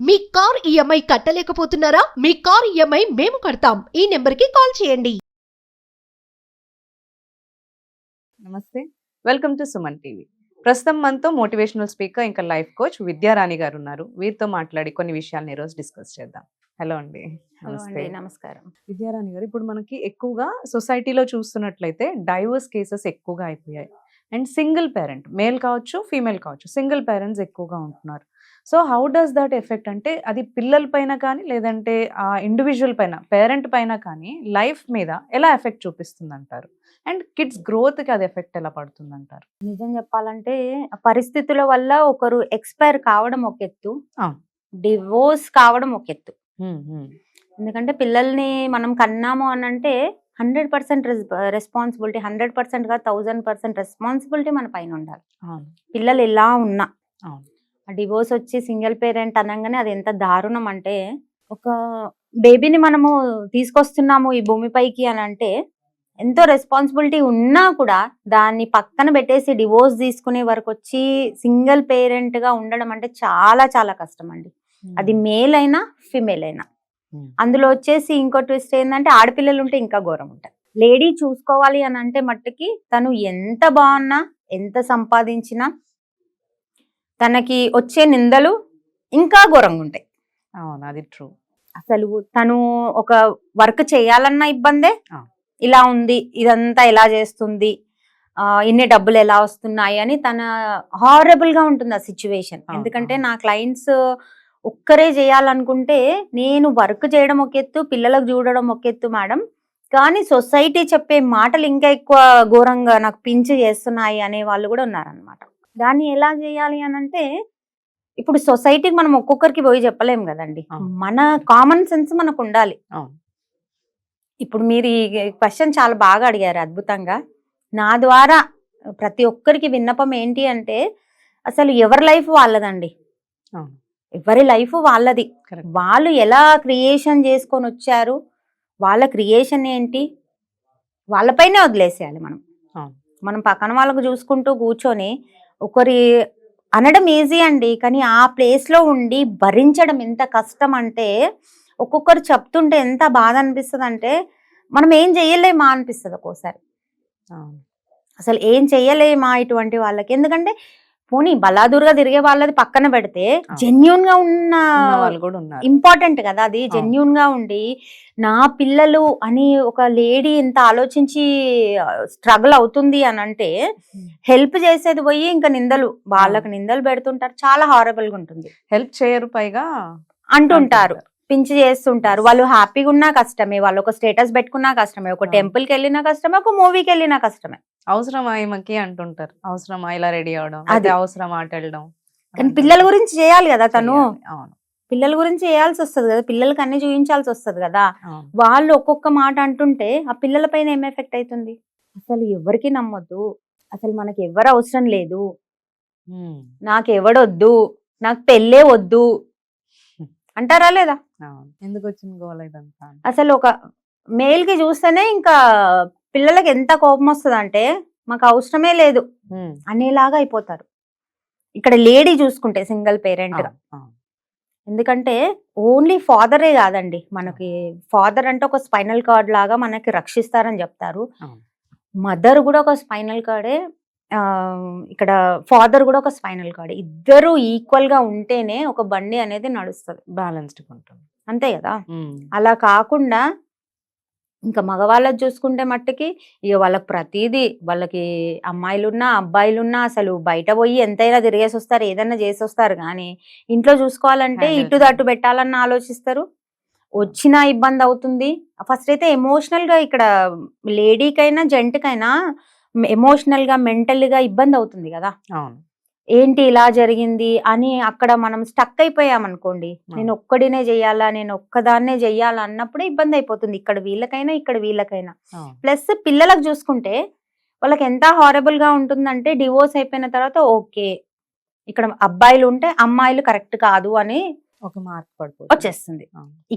మీ car EMI కట్టలేకపోతున్నారా? మీ car EMI మేము కడతాం. ఈ నెంబర్కి కాల్ చేయండి. నమస్తే, వెల్కమ్ టు సుమన్ టీవీ. ప్రస్తుతం మనతో మోటివేషనల్ స్పీకర్ ఇంకా లైఫ్ కోచ్ విద్యారాణి గారు ఉన్నారు. వీరితో మాట్లాడి కొన్ని విషయాలను ఈరోజు డిస్కస్ చేద్దాం. హలో అండి. నమస్తే. నమస్కారం. విద్యారాణి గారు, ఇప్పుడు మనకి ఎక్కువగా సొసైటీలో చూస్తున్నట్లయితే డైవర్స్ కేసెస్ ఎక్కువగా అయిపోయాయి. అండ్ సింగిల్ పేరెంట్, మేల్ కావచ్చు ఫీమేల్ కావచ్చు, సింగిల్ పేరెంట్స్ ఎక్కువగా ఉంటున్నారు. So how does that effect, అంటే అది పిల్లల పైన కానీ లేదంటే ఆ ఇండివిజువల్ పైన, పేరెంట్ పైన కానీ లైఫ్ మీద ఎలా ఎఫెక్ట్ చూపిస్తుంది అంటారు? అండ్ కిడ్స్ గ్రోత్కి అది ఎఫెక్ట్ ఎలా పడుతుంది అంటారు? నిజం చెప్పాలంటే పరిస్థితుల వల్ల ఒకరు ఎక్స్పైర్ కావడం ఒక ఎత్తు, డివోర్స్ కావడం ఒక ఎత్తు. ఎందుకంటే పిల్లల్ని మనం కన్నాము అని అంటే 100% రెస్పాన్సిబిలిటీ, 100% గా 1000% రెస్పాన్సిబిలిటీ మన పైన ఉండాలి. పిల్లలు ఎలా ఉన్నా డివోర్స్ వచ్చి సింగిల్ పేరెంట్ అనగానే అది ఎంత దారుణం అంటే, ఒక బేబీని మనము తీసుకొస్తున్నాము ఈ భూమిపైకి అని అంటే ఎంతో రెస్పాన్సిబిలిటీ ఉన్నా కూడా దాన్ని పక్కన పెట్టేసి డివోర్స్ తీసుకునే వరకు వచ్చి సింగిల్ పేరెంట్ గా ఉండడం అంటే చాలా చాలా కష్టం అండి. అది మేల్ అయినా ఫిమేల్ అయినా. అందులో వచ్చేసి ఇంకో ట్విస్ట్ ఏంటంటే ఆడపిల్లలు ఉంటే ఇంకా ఘోరం ఉంటుంది. లేడీ చూసుకోవాలి అని అంటే మట్టుకి తను ఎంత బాగున్నా, ఎంత సంపాదించినా తనకి వచ్చే నిందలు ఇంకా ఘోరంగా ఉంటాయి. అవును, అది ట్రూ. అసలు తను ఒక వర్క్ చేయాలన్న ఇబ్బందే, ఇలా ఉంది, ఇదంతా ఎలా చేస్తుంది, ఇన్ని డబ్బులు ఎలా వస్తున్నాయి అని తన హారబుల్ గా ఉంటుంది ఆ సిచ్యువేషన్. ఎందుకంటే నా క్లయింట్స్ ఒక్కరే చేయాలనుకుంటే నేను వర్క్ చేయడం ఒక ఎత్తు, పిల్లలకు చూడడం ఒక ఎత్తు మేడం, కానీ సొసైటీ చెప్పే మాటలు ఇంకా ఎక్కువ ఘోరంగా నాకు పించి చేస్తున్నాయి అనే వాళ్ళు కూడా ఉన్నారనమాట. దాన్ని ఎలా చేయాలి అని అంటే, ఇప్పుడు సొసైటీకి మనం ఒక్కొక్కరికి పోయి చెప్పలేం కదండి, మన కామన్ సెన్స్ మనకు ఉండాలి. ఇప్పుడు మీరు ఈ క్వశ్చన్ చాలా బాగా అడిగారు, అద్భుతంగా. నా ద్వారా ప్రతి ఒక్కరికి విన్నపం ఏంటి అంటే, అసలు ఎవరి లైఫ్ వాళ్ళదండి, ఎవరి లైఫ్ వాళ్ళది. వాళ్ళు ఎలా క్రియేషన్ చేసుకొని వచ్చారు, వాళ్ళ క్రియేషన్ ఏంటి, వాళ్ళపైనే వదిలేసేయాలి మనం. మనం పక్కన వాళ్ళకు చూసుకుంటూ కూర్చొని ఒకరి అనడం ఈజీ అండి, కానీ ఆ ప్లేస్ లో ఉండి భరించడం ఎంత కష్టం అంటే, ఒక్కొక్కరు చెప్తుంటే ఎంత బాధ అనిపిస్తుంది అంటే మనం ఏం చెయ్యలేమా అనిపిస్తుంది ఒక్కోసారి. అసలు ఏం చెయ్యలేమా ఇటువంటి వాళ్ళకి. ఎందుకంటే పోనీ బలాదూరుగా తిరిగే వాళ్ళది పక్కన పెడితే జెన్యూన్ గా ఉన్న వాళ్ళు కూడా ఉన్నారు. ఇంపార్టెంట్ కదా అది. జెన్యూన్ గా ఉండి నా పిల్లలు అని ఒక లేడీ ఇంత ఆలోచించి స్ట్రగుల్ అవుతుంది అని అంటే హెల్ప్ చేసేది పోయి ఇంకా నిందలు, వాళ్ళకి నిందలు పెడుతుంటారు. చాలా హారబుల్ గా ఉంటుంది. హెల్ప్ చేయరు పైగా అంటుంటారు, పించి చేస్తుంటారు. వాళ్ళు హ్యాపీగా ఉన్నా కష్టమే, వాళ్ళు ఒక స్టేటస్ పెట్టుకున్నా కష్టమే, ఒక టెంపుల్ కి వెళ్ళినా కష్టమే, ఒక మూవీకి వెళ్ళినా కష్టమే. అవసరమా ఈమెకి అంటుంటారు, అవసరమా ఇలా రెడీ అవడం, అది అవసరం ఆట వెళ్ళడం. కానీ పిల్లల గురించి చేయాలి కదా తను. అవును, పిల్లల గురించి చేయాల్సి వస్తుంది కదా, పిల్లలకి అన్ని చూపించాల్సి వస్తుంది కదా. వాళ్ళు ఒక్కొక్క మాట అంటుంటే ఆ పిల్లల పైన ఏం ఎఫెక్ట్ అవుతుంది. అసలు ఎవరికి నమ్మొద్దు, అసలు మనకి ఎవరు అవసరం లేదు, నాకు ఎవడొద్దు, నాకు పెళ్ళే వద్దు అంటారా లేదా? ఎందుకు వచ్చింది గోల ఇదంతా? అసలు ఒక మేల్ కి చూస్తేనే ఇంకా పిల్లలకి ఎంత కోపం వస్తుంది అంటే మాకు అవసరమే లేదు అనేలాగా అయిపోతారు. ఇక్కడ లేడీ చూసుకుంటే సింగిల్ పేరెంట్ గా, ఎందుకంటే ఓన్లీ ఫాదరే కాదండి మనకి. ఫాదర్ అంటే ఒక స్పైనల్ కార్డ్ లాగా మనకి రక్షిస్తారని చెప్తారు. మదర్ కూడా ఒక స్పైనల్ కార్డే, ఇక్కడ ఫాదర్ కూడా ఒక స్పైనల్ కార్డ్. ఇద్దరు ఈక్వల్ గా ఉంటేనే ఒక బండి అనేది నడుస్తుంది, బ్యాలెన్స్డ్ ఉంటుంది. అంతే కదా. అలా కాకుండా ఇంకా మగవాళ్ళకి చూసుకుంటే మట్టుకి ఇక వాళ్ళకి ప్రతిదీ, వాళ్ళకి అమ్మాయిలున్నా అబ్బాయిలున్నా అసలు బయట పోయి ఎంతైనా తిరిగేసి వస్తారు, ఏదైనా చేసి వస్తారు. కానీ ఇంట్లో చూసుకోవాలంటే ఇటు దట్టు పెట్టాలన్న ఆలోచిస్తారు. వచ్చిన ఇబ్బంది అవుతుంది. ఫస్ట్ అయితే ఎమోషనల్ గా, ఇక్కడ లేడీకైనా జెంట్కైనా ఎమోషనల్ గా మెంటల్ గా ఇబ్బంది అవుతుంది కదా. ఏంటి ఇలా జరిగింది అని అక్కడ మనం స్టక్ అయిపోయామనుకోండి, నేను ఒక్కడినే చెయ్యాలా, నేను ఒక్కదాన్నే చెయ్యాలా అన్నప్పుడే ఇబ్బంది అయిపోతుంది, ఇక్కడ వీళ్ళకైనా ఇక్కడ వీళ్ళకైనా. ప్లస్ పిల్లలకు చూసుకుంటే వాళ్ళకి ఎంత హారబుల్ గా ఉంటుందంటే, డివోర్స్ అయిపోయిన తర్వాత ఓకే ఇక్కడ అబ్బాయిలు ఉంటే అమ్మాయిలు కరెక్ట్ కాదు అని ఒక మార్క్ వచ్చేస్తుంది.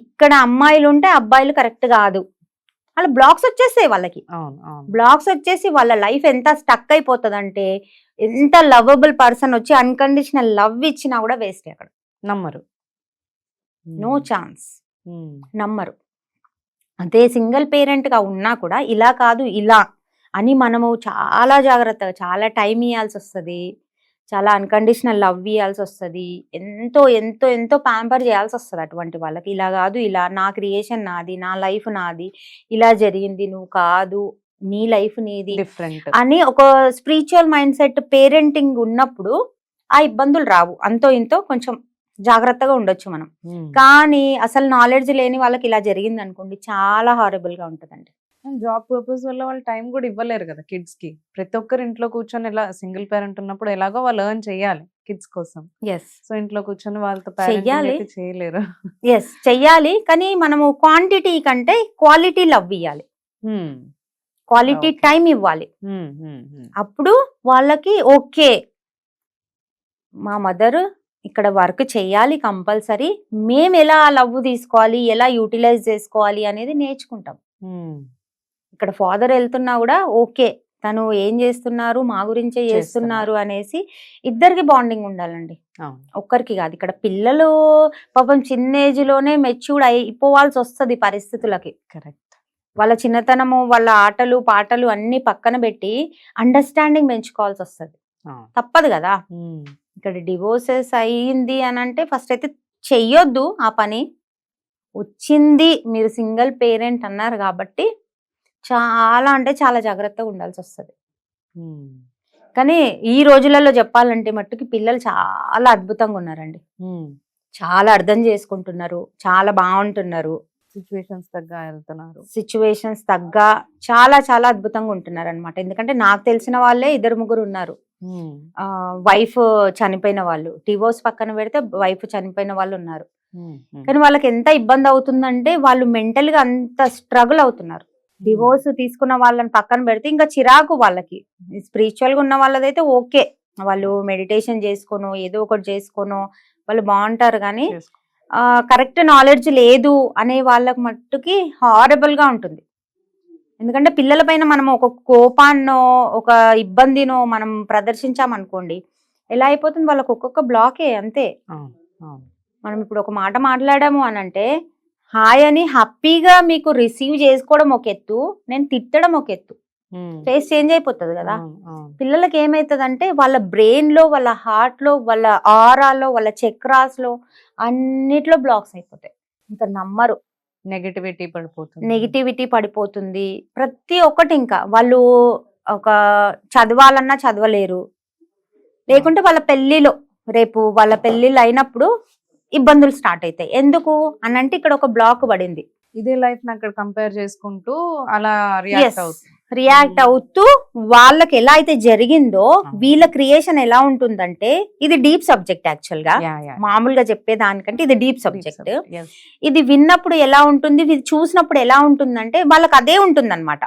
ఇక్కడ అమ్మాయిలు ఉంటే అబ్బాయిలు కరెక్ట్ కాదు, అలా బ్లాక్స్ వచ్చేస్తాయి వాళ్ళకి. బ్లాక్స్ వచ్చేసి వాళ్ళ లైఫ్ ఎంత స్టక్ అయిపోతుంది అంటే, ఎంత లవబుల్ పర్సన్ వచ్చి అన్కండిషనల్ లవ్ ఇచ్చినా కూడా వేస్ట్. అక్కడ నమ్మరు. నో ఛాన్స్, నమ్మరు. అదే సింగిల్ పేరెంట్గా ఉన్నా కూడా ఇలా కాదు ఇలా అని మనము చాలా జాగ్రత్తగా చాలా టైం ఇవ్వాల్సి వస్తుంది, చాలా అన్కండిషనల్ లవ్ ఇవ్వాల్సి వస్తుంది, ఎంతో ఎంతో ఎంతో ప్యాంపర్ చేయాల్సి వస్తుంది అటువంటి వాళ్ళకి. ఇలా కాదు ఇలా, నా క్రియేషన్ నాది, నా లైఫ్ నాది, ఇలా జరిగింది, నువ్వు కాదు, నీ లైఫ్ నీది డిఫరెంట్ అని ఒక స్పిరిచువల్ మైండ్ సెట్ పేరెంటింగ్ ఉన్నప్పుడు ఆ ఇబ్బందులు రావు. అంతో ఇంతో కొంచెం జాగ్రత్తగా ఉండొచ్చు మనం. కానీ అసలు నాలెడ్జ్ లేని వాళ్ళకి ఇలా జరిగింది అనుకోండి, చాలా హారబుల్ గా ఉంటదండి. జాబ్ పర్పస్ వల్ల వాళ్ళు టైం కూడా ఇవ్వలేరు కదా కిడ్స్ కి. ప్రతి ఒక్కరు ఇంట్లో కూర్చొని ఎలా సింగిల్ పేరెంట్ ఉన్నప్పుడు ఎలాగో వాళ్ళు ఎర్న్ చేయాలి కిడ్స్ కోసం. సో ఇంట్లో కూర్చొని వాళ్ళతో చెయ్యాలి. పేరెంట్ చేయలేరు. చెయ్యాలి, కానీ మనము క్వాంటిటీ కంటే క్వాలిటీ లవ్ ఇవ్వాలి, క్వాలిటీ Okay. టైం ఇవ్వాలి. అప్పుడు వాళ్ళకి ఓకే, మా మదర్ ఇక్కడ వర్క్ చెయ్యాలి కంపల్సరీ, మేము ఎలా లవ్ తీసుకోవాలి, ఎలా యూటిలైజ్ చేసుకోవాలి అనేది నేర్చుకుంటాం. ఇక్కడ ఫాదర్ వెళ్తున్నా కూడా ఓకే, తను ఏం చేస్తున్నారు, మా గురించే చేస్తున్నారు అనేసి ఇద్దరికి బాండింగ్ ఉండాలండి, ఒక్కరికి కాదు. ఇక్కడ పిల్లలు పాపం చిన్న ఏజ్ లోనే మెచ్యూర్డ్ అయిపోవాల్సి వస్తుంది పరిస్థితులకి. కరెక్ట్. వాళ్ళ చిన్నతనము, వాళ్ళ ఆటలు పాటలు అన్ని పక్కన పెట్టి అండర్స్టాండింగ్ పెంచుకోవాల్సి వస్తుంది, తప్పదు కదా. ఇక్కడ డివోర్సెస్ అయ్యింది అని అంటే ఫస్ట్ అయితే చెయ్యొద్దు ఆ పని. వచ్చింది, మీరు సింగిల్ పేరెంట్ అన్నారు కాబట్టి చాలా అంటే చాలా జాగ్రత్తగా ఉండాల్సి వస్తుంది. కానీ ఈ రోజులలో చెప్పాలంటే మట్టుకి పిల్లలు చాలా అద్భుతంగా ఉన్నారండి, చాలా అర్థం చేసుకుంటున్నారు, చాలా బాగుంటున్నారు, సిచ్యువేషన్స్ తగ్గ వెళ్తున్నారు, సిచ్యువేషన్స్ తగ్గ చాలా చాలా అద్భుతంగా ఉంటున్నారు అనమాట. ఎందుకంటే నాకు తెలిసిన వాళ్ళే 2-3 ఉన్నారు. వైఫ్ చనిపోయిన వాళ్ళు, డివోర్స్ పక్కన పెడితే వైఫ్ చనిపోయిన వాళ్ళు ఉన్నారు. కానీ వాళ్ళకి ఎంత ఇబ్బంది అవుతుందంటే వాళ్ళు మెంటల్ గా అంత స్ట్రగుల్ అవుతున్నారు. డివోర్స్ తీసుకున్న వాళ్ళని పక్కన పెడితే ఇంకా చిరాకు వాళ్ళకి. స్పిరిచువల్ గా ఉన్న వాళ్ళదైతే ఓకే, వాళ్ళు మెడిటేషన్ చేసుకోనో ఏదో ఒకటి చేసుకోనో వాళ్ళు బాగుంటారు. కానీ కరెక్ట్ నాలెడ్జ్ లేదు అనే వాళ్ళకి మట్టుకి హారబుల్ గా ఉంటుంది. ఎందుకంటే పిల్లల పైన మనం ఒక కోపాన్నో ఒక ఇబ్బందినో మనం ప్రదర్శించామనుకోండి, ఎలా అయిపోతుంది వాళ్ళకి ఒక్కొక్క బ్లాకే అంతే. మనం ఇప్పుడు ఒక మాట మాట్లాడాము అని అంటే హాయ్ అని హ్యాపీగా మీకు రిసీవ్ చేసుకోవడం ఒక ఎత్తు, నేను తిట్టడం ఒక ఎత్తు, ఫేస్ చేంజ్ అయిపోతుంది కదా. పిల్లలకి ఏమైతుందంటే వాళ్ళ బ్రెయిన్ లో, వాళ్ళ హార్ట్ లో, వాళ్ళ ఆరాలో, వాళ్ళ చక్రాస్ లో అన్నిట్లో బ్లాక్స్ అయిపోతాయి. ఇంకా నమ్మరు, నెగిటివిటీ పడిపోతుంది ప్రతి ఒక్కటి. ఇంకా వాళ్ళు ఒక చదవాలన్నా చదవలేరు, లేకుంటే వాళ్ళ పెళ్లిలో రేపు వాళ్ళ పెళ్లిళ్ళు అయినప్పుడు ఇబ్బందులు స్టార్ట్ అవుతాయి. ఎందుకు అనంటే ఇక్కడ ఒక బ్లాక్ పడింది. ఇదే లైఫ్ ని అక్కడ కంపేర్ చేసుకుంటూ అలా రియాక్ట్ అవుతూ వాళ్ళకి ఎలా అయితే జరిగిందో వీళ్ళ క్రియేషన్ ఎలా ఉంటుందంటే, ఇది డీప్ సబ్జెక్ట్ యాక్చువల్ గా. మామూలుగా చెప్పేదానికంటే ఇది డీప్ సబ్జెక్ట్. ఇది విన్నప్పుడు ఎలా ఉంటుంది, ఇది చూసినప్పుడు ఎలా ఉంటుందంటే వాళ్ళకి అదే ఉంటుంది అనమాట.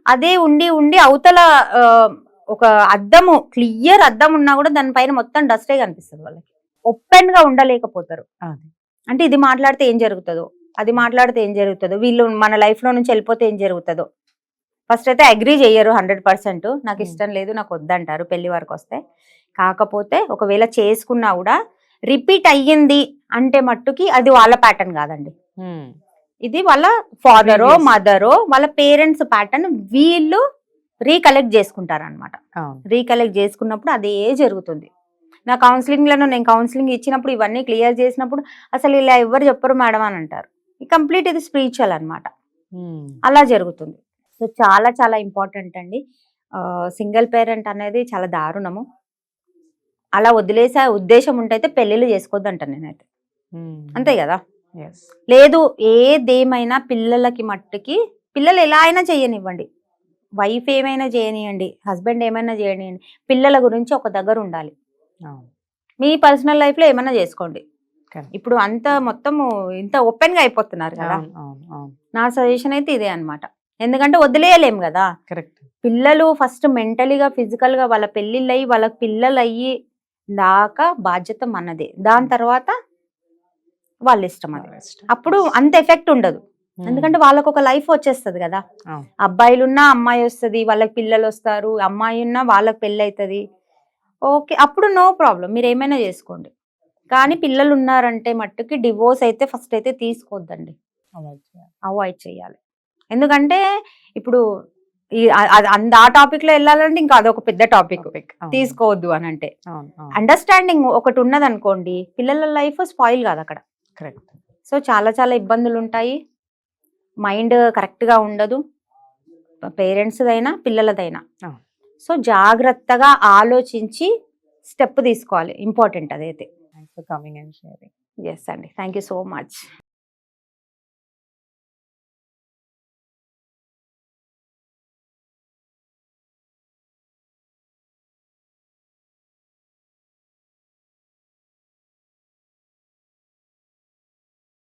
అదే ఉండి ఉండి అవతల ఒక అద్దము, క్లియర్ అద్దం ఉన్నా కూడా దానిపైన మొత్తం డస్టే కనిపిస్తుంది వాళ్ళకి. ఓపెన్ గా ఉండలేకపోతారు. అంటే ఇది మాట్లాడితే ఏం జరుగుతుందో, అది మాట్లాడితే ఏం జరుగుతుందో, వీళ్ళు మన లైఫ్ లో నుంచి వెళ్ళిపోతే ఏం జరుగుతుందో. ఫస్ట్ అయితే అగ్రీ చెయ్యరు 100%, నాకు ఇష్టం లేదు, నాకు వద్దంటారు పెళ్లి వరకు వస్తే. కాకపోతే ఒకవేళ చేసుకున్నా కూడా రిపీట్ అయ్యింది అంటే మట్టుకి అది వాళ్ళ ప్యాటర్న్ కాదండి, ఇది వాళ్ళ ఫాదరో మదరో వాళ్ళ పేరెంట్స్ ప్యాటర్న్ వీళ్ళు రీకలెక్ట్ చేసుకుంటారు అనమాట. రీకలెక్ట్ చేసుకున్నప్పుడు అదే జరుగుతుంది. నా కౌన్సిలింగ్ లను నేను కౌన్సిలింగ్ ఇచ్చినప్పుడు ఇవన్నీ క్లియర్ చేసినప్పుడు అసలు ఇలా ఎవరు చెప్పరు మేడం అని అంటారు. కంప్లీట్ ఇది స్పిరిచువల్ అనమాట, అలా జరుగుతుంది. సో చాలా చాలా ఇంపార్టెంట్ అండి. సింగిల్ పేరెంట్ అనేది చాలా దారుణము. అలా వదిలేసే ఉద్దేశం ఉంటే పెళ్లిళ్ళు చేసుకోవద్దంటాను నేనైతే, అంతే కదా. లేదు ఏదేమైనా పిల్లలకి మట్టుకి పిల్లలు ఎలా అయినా చేయనివ్వండి, వైఫ్ ఏమైనా చేయనియండి, హస్బెండ్ ఏమైనా చేయనియండి, పిల్లల గురించి ఒక దగ్గర ఉండాలి. మీ పర్సనల్ లైఫ్ లో ఏమైనా చేసుకోండి. ఇప్పుడు అంత మొత్తము ఇంత ఓపెన్ గా అయిపోతున్నారు కదా. నా సజెషన్ అయితే ఇదే అన్నమాట. ఎందుకంటే వదిలేయలేం కదా. పిల్లలు ఫస్ట్ మెంటలీగా ఫిజికల్ గా వాళ్ళ పెళ్లిళ్ళు అయ్యి వాళ్ళకి పిల్లలు అయ్యి దాకా బాధ్యత మనదే. దాని తర్వాత వాళ్ళ ఇష్టం అది. అప్పుడు అంత ఎఫెక్ట్ ఉండదు, ఎందుకంటే వాళ్ళకు ఒక లైఫ్ వచ్చేస్తుంది కదా. అబ్బాయిలున్నా అమ్మాయి వస్తుంది, వాళ్ళకి పిల్లలు వస్తారు, అమ్మాయి ఉన్నా వాళ్ళకి పెళ్ళి అవుతుంది. ఓకే, అప్పుడు నో ప్రాబ్లం, మీరు ఏమైనా చేసుకోండి. కానీ పిల్లలు ఉన్నారంటే మట్టుకి డివోర్స్ అయితే ఫస్ట్ అయితే తీసుకోవద్దండి, అవాయిడ్ చేయాలి. ఎందుకంటే ఇప్పుడు ఆ టాపిక్ లో వెళ్ళాలంటే ఇంకా అదొక పెద్ద టాపిక్, తీసుకోవద్దు అని అంటే. అండర్స్టాండింగ్ ఒకటి ఉన్నది అనుకోండి, పిల్లల లైఫ్ స్పాయిల్ కాదు అక్కడ. కరెక్ట్. సో చాలా చాలా ఇబ్బందులు ఉంటాయి, మైండ్ కరెక్ట్ గా ఉండదు, పేరెంట్స్ దైనా పిల్లలదైనా. సో జాగ్రత్తగా ఆలోచించి స్టెప్ తీసుకోవాలి, ఇంపార్టెంట్ అదైతే. Thanks for coming and sharing. Yes అండి, థ్యాంక్ యూ సో మచ్.